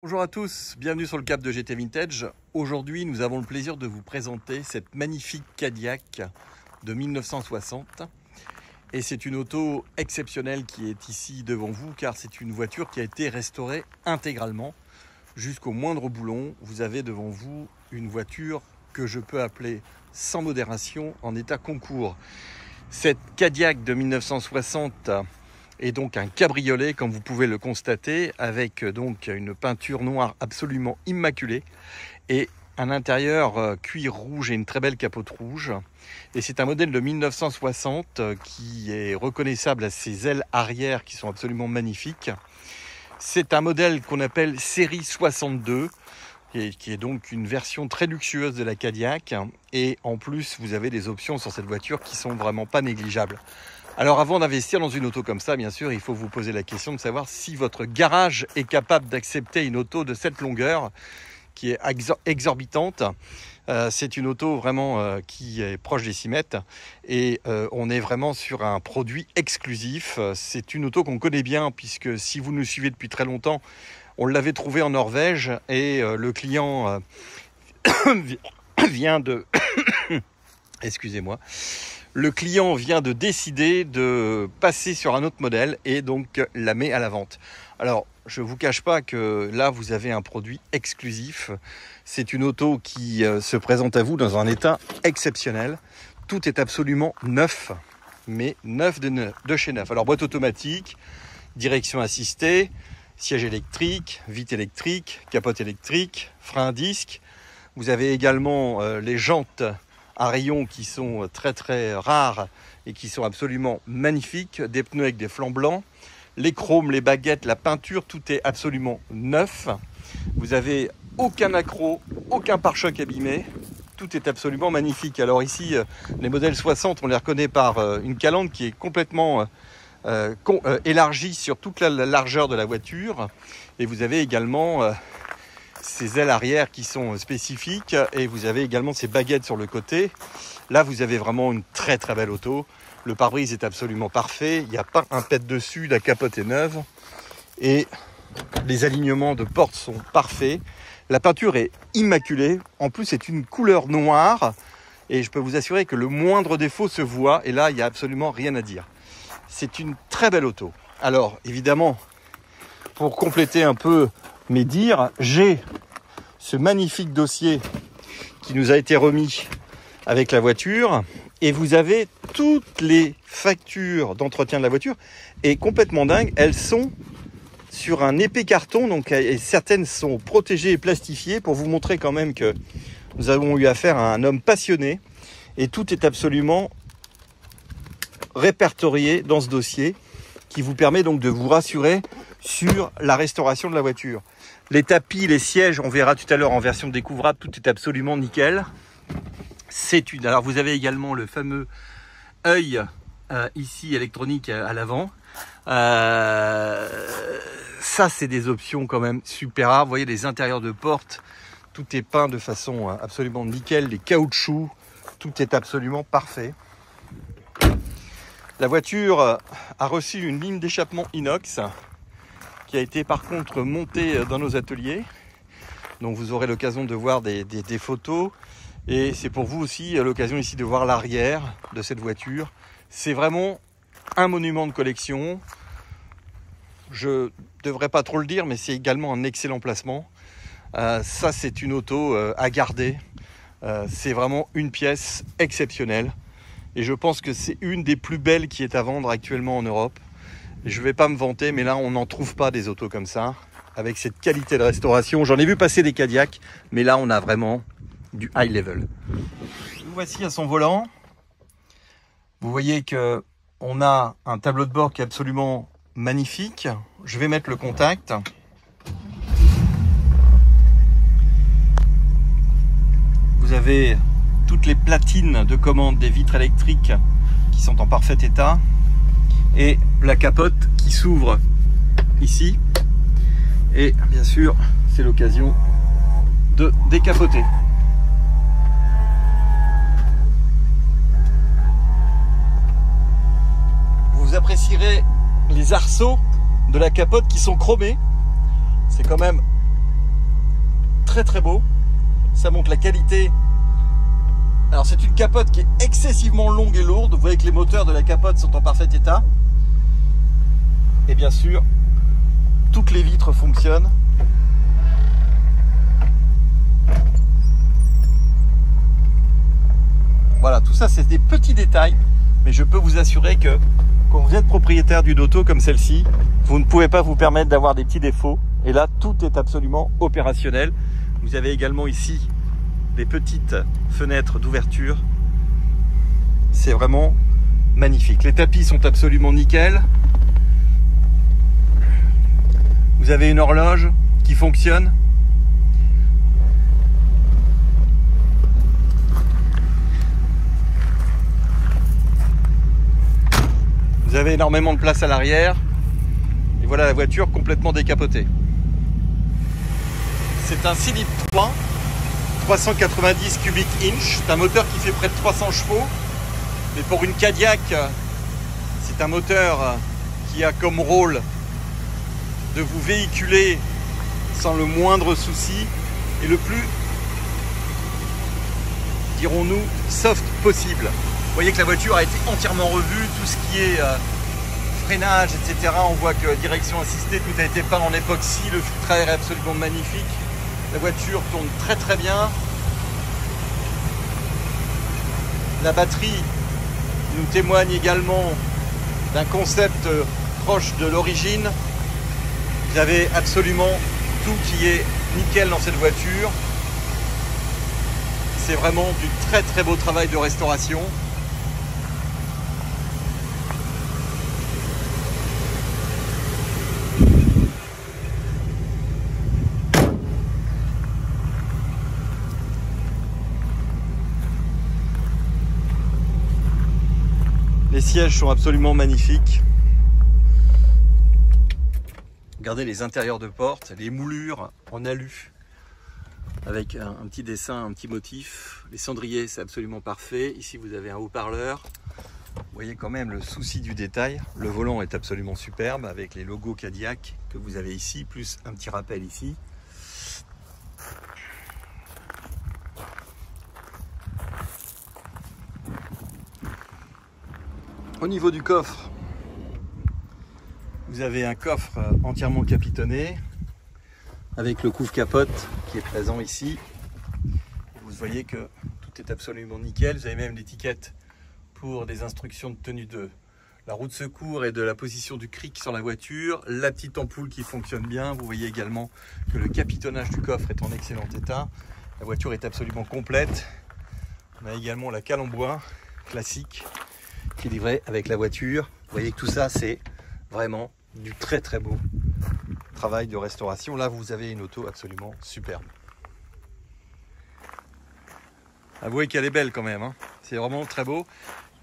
Bonjour à tous, bienvenue sur le Cap de GT Vintage. Aujourd'hui, nous avons le plaisir de vous présenter cette magnifique Cadillac de 1960. Et c'est une auto exceptionnelle qui est ici devant vous, car c'est une voiture qui a été restaurée intégralement jusqu'au moindre boulon. Vous avez devant vous une voiture que je peux appeler sans modération en état concours. Cette Cadillac de 1960 est donc un cabriolet, comme vous pouvez le constater, avec donc une peinture noire absolument immaculée et un intérieur cuir rouge et une très belle capote rouge. Et c'est un modèle de 1960 qui est reconnaissable à ses ailes arrière qui sont absolument magnifiques. C'est un modèle qu'on appelle série 62 et qui est donc une version très luxueuse de la Cadillac. Et en plus, vous avez des options sur cette voiture qui sont vraiment pas négligeables. Alors avant d'investir dans une auto comme ça, bien sûr, il faut vous poser la question de savoir si votre garage est capable d'accepter une auto de cette longueur qui est exorbitante. C'est une auto vraiment qui est proche des 6 mètres et on est vraiment sur un produit exclusif. C'est une auto qu'on connaît bien puisque si vous nous suivez depuis très longtemps, on l'avait trouvé en Norvège et le client vient de... Excusez-moi. Le client vient de décider de passer sur un autre modèle et donc la met à la vente. Alors, je ne vous cache pas que là, vous avez un produit exclusif. C'est une auto qui se présente à vous dans un état exceptionnel. Tout est absolument neuf, mais neuf de chez neuf. Alors, boîte automatique, direction assistée, siège électrique, vitre électrique, capote électrique, frein à disque. Vous avez également les jantes à rayons qui sont très très rares et qui sont absolument magnifiques, des pneus avec des flancs blancs, les chromes, les baguettes, la peinture, tout est absolument neuf. Vous avez aucun accroc, aucun pare-choc abîmé, tout est absolument magnifique. Alors ici, les modèles 60, on les reconnaît par une calandre qui est complètement élargie sur toute la largeur de la voiture, et vous avez également ces ailes arrière qui sont spécifiques et vous avez également ces baguettes sur le côté. Là, vous avez vraiment une très très belle auto. Le pare-brise est absolument parfait. Il n'y a pas un pet dessus. La capote est neuve et les alignements de portes sont parfaits. La peinture est immaculée. En plus, c'est une couleur noire et je peux vous assurer que le moindre défaut se voit et là, il n'y a absolument rien à dire. C'est une très belle auto. Alors, évidemment, pour compléter un peu mes dires, j'ai ce magnifique dossier qui nous a été remis avec la voiture et vous avez toutes les factures d'entretien de la voiture et complètement dingue, elles sont sur un épais carton, donc et certaines sont protégées et plastifiées pour vous montrer quand même que nous avons eu affaire à un homme passionné et tout est absolument répertorié dans ce dossier qui vous permet donc de vous rassurer sur la restauration de la voiture. Les tapis, les sièges, on verra tout à l'heure en version découvrable, tout est absolument nickel. Alors vous avez également le fameux œil ici électronique à l'avant. Ça c'est des options quand même super rares. Vous voyez les intérieurs de porte, tout est peint de façon absolument nickel. Les caoutchoucs, tout est absolument parfait. La voiture a reçu une ligne d'échappement inox qui a été par contre montée dans nos ateliers. Donc vous aurez l'occasion de voir des photos. Et c'est pour vous aussi l'occasion ici de voir l'arrière de cette voiture. C'est vraiment un monument de collection. Je ne devrais pas trop le dire, mais c'est également un excellent placement. Ça, c'est une auto à garder. C'est vraiment une pièce exceptionnelle. Et je pense que c'est une des plus belles qui est à vendre actuellement en Europe. Je ne vais pas me vanter, mais là, on n'en trouve pas des autos comme ça, avec cette qualité de restauration. J'en ai vu passer des Cadillac, mais là, on a vraiment du high level. Nous voici à son volant. Vous voyez qu'on a un tableau de bord qui est absolument magnifique. Je vais mettre le contact. Vous avez toutes les platines de commande des vitres électriques qui sont en parfait état. Et la capote qui s'ouvre ici. Et bien sûr, c'est l'occasion de décapoter. Vous apprécierez les arceaux de la capote qui sont chromés. C'est quand même très très beau. Ça montre la qualité. Alors c'est une capote qui est excessivement longue et lourde. Vous voyez que les moteurs de la capote sont en parfait état. Et bien sûr, toutes les vitres fonctionnent. Voilà, tout ça c'est des petits détails, mais je peux vous assurer que quand vous êtes propriétaire d'une auto comme celle-ci, vous ne pouvez pas vous permettre d'avoir des petits défauts. Et là, tout est absolument opérationnel. Vous avez également ici des petites fenêtres d'ouverture. C'est vraiment magnifique. Les tapis sont absolument nickel. Vous avez une horloge qui fonctionne. Vous avez énormément de place à l'arrière. Et voilà la voiture complètement décapotée. C'est un 6 litres 3, 390 cubic inch. C'est un moteur qui fait près de 300 chevaux. Mais pour une Cadillac, c'est un moteur qui a comme rôle de vous véhiculer sans le moindre souci et le plus, dirons-nous, soft possible. Vous voyez que la voiture a été entièrement revue, tout ce qui est freinage, etc. On voit que direction assistée, tout a été peint en époxy, le filtre à air est absolument magnifique. La voiture tourne très très bien. La batterie nous témoigne également d'un concept proche de l'origine. Vous avez absolument tout qui est nickel dans cette voiture. C'est vraiment du très très beau travail de restauration. Les sièges sont absolument magnifiques. Regardez les intérieurs de porte, les moulures en alu avec un petit dessin, un petit motif. Les cendriers, c'est absolument parfait. Ici, vous avez un haut-parleur. Vous voyez quand même le souci du détail. Le volant est absolument superbe avec les logos Cadillac que vous avez ici, plus un petit rappel ici. Au niveau du coffre, vous avez un coffre entièrement capitonné avec le couvre-capote qui est présent ici. Vous voyez que tout est absolument nickel. Vous avez même l'étiquette pour des instructions de tenue de la roue de secours et de la position du cric sur la voiture. La petite ampoule qui fonctionne bien. Vous voyez également que le capitonnage du coffre est en excellent état. La voiture est absolument complète. On a également la cale en bois classique qui est livrée avec la voiture. Vous voyez que tout ça, c'est vraiment du très très beau travail de restauration. Là, vous avez une auto absolument superbe. Avouez qu'elle est belle quand même, hein. C'est vraiment très beau.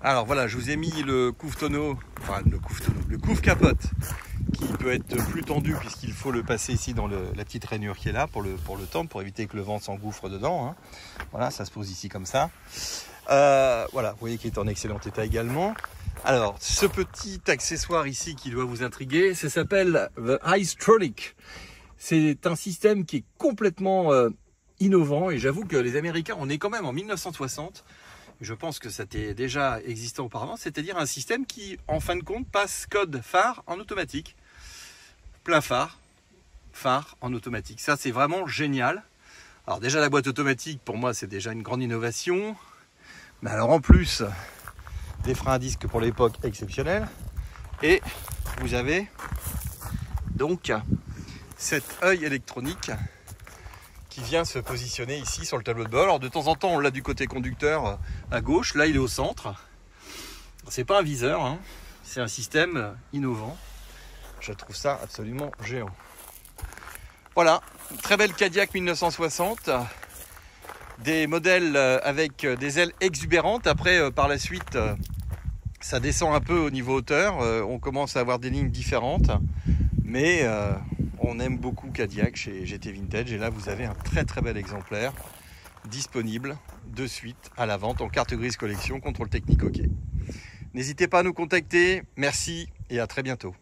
Alors voilà, je vous ai mis le couvre-tonneau, enfin le couvre-capote qui peut être plus tendu puisqu'il faut le passer ici dans la petite rainure qui est là pour le tendre, pour éviter que le vent s'engouffre dedans, hein. Voilà, ça se pose ici comme ça. Voilà, vous voyez qu'il est en excellent état également. Alors, ce petit accessoire ici qui doit vous intriguer, ça s'appelle The Ice-Tronic. C'est un système qui est complètement innovant et j'avoue que les Américains, on est quand même en 1960. Je pense que ça était déjà existant auparavant, c'est-à-dire un système qui, en fin de compte, passe code phare en automatique. Plein phare en automatique. Ça, c'est vraiment génial. Alors déjà, la boîte automatique, pour moi, c'est déjà une grande innovation. Mais alors en plus, des freins à disque pour l'époque exceptionnels. Et vous avez donc cet œil électronique qui vient se positionner ici sur le tableau de bord. Alors de temps en temps, on l'a du côté conducteur à gauche. Là, il est au centre. C'est pas un viseur, hein. C'est un système innovant. Je trouve ça absolument géant. Voilà, très belle Cadillac 1960. Des modèles avec des ailes exubérantes. Après, par la suite, ça descend un peu au niveau hauteur. On commence à avoir des lignes différentes. Mais on aime beaucoup Cadillac chez GT Vintage. Et là, vous avez un très très bel exemplaire disponible de suite à la vente en carte grise collection, contrôle technique OK. N'hésitez pas à nous contacter. Merci et à très bientôt.